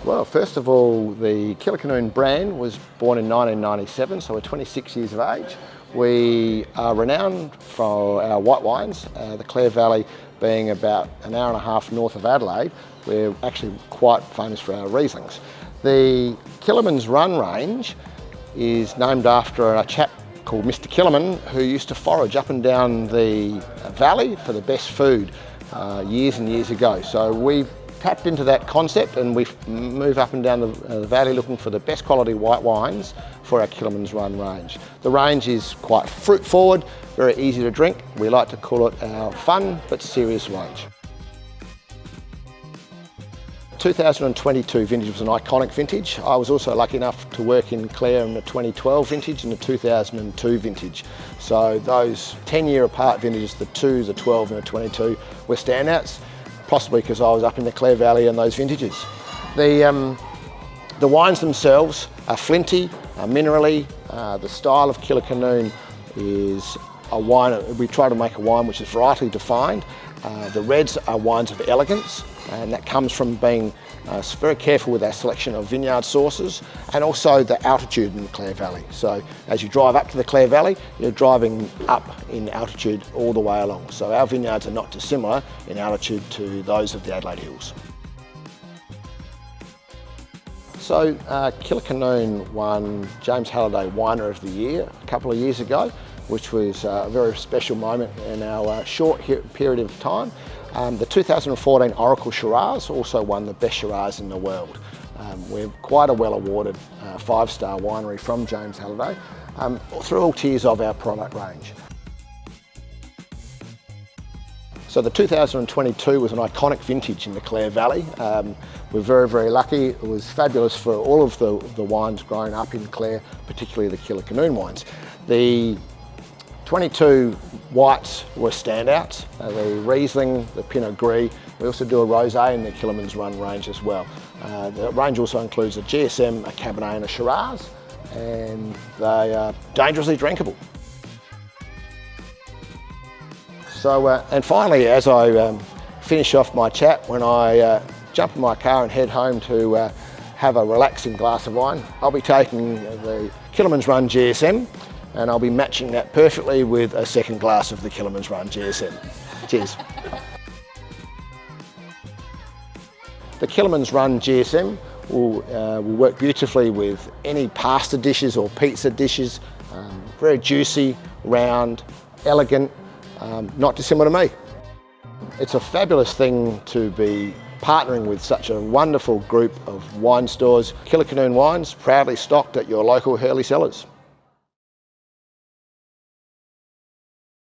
Well, first of all, the Kilikanoon brand was born in 1997, so we're 26 years of age. We are renowned for our white wines, the Clare Valley being about an hour and a half north of Adelaide. We're actually quite famous for our Rieslings. The Kilimans Run range is named after a chap called Mr. Kilimon, who used to forage up and down the valley for the best food years and years ago. So we've tapped into that concept and we move up and down the valley looking for the best quality white wines for our Kilimans Run range. The range is quite fruit forward, very easy to drink. We like to call it our fun but serious range. 2022 vintage was an iconic vintage. I was also lucky enough to work in Clare in the 2012 vintage and the 2002 vintage. So those 10-year apart vintages, the 2, the 12 and the 22 were standouts, possibly because I was up in the Clare Valley in those vintages. The wines themselves are flinty, are minerally. The style of Kilikanoon is a wine, we try to make a wine which is varietally defined. The reds are wines of elegance, and that comes from being very careful with our selection of vineyard sources and also the altitude in the Clare Valley. So as you drive up to the Clare Valley, you're driving up in altitude all the way along. So our vineyards are not dissimilar in altitude to those of the Adelaide Hills. So Kilikanoon won James Halliday Winer of the Year a couple of years ago, which was a very special moment in our short period of time. The 2014 Oracle Shiraz also won the best Shiraz in the world. We're quite a well-awarded 5-star winery from James Halliday through all tiers of our product range. So the 2022 was an iconic vintage in the Clare Valley. We're very, very lucky. It was fabulous for all of the wines grown up in Clare, particularly the Kilikanoon wines. The 22 whites were standouts, the Riesling, the Pinot Gris. We also do a Rosé in the Kilimans Run range as well. The range also includes a GSM, a Cabernet and a Shiraz, and they are dangerously drinkable. So, and finally, as I finish off my chat, when I jump in my car and head home to have a relaxing glass of wine, I'll be taking the Kilimans Run GSM, and I'll be matching that perfectly with a second glass of the Kilimans Run GSM. Cheers. The Kilimans Run GSM will work beautifully with any pasta dishes or pizza dishes. Very juicy, round, elegant, not dissimilar to me. It's a fabulous thing to be partnering with such a wonderful group of wine stores. Kilikanoon Wines, proudly stocked at your local Hurley cellars.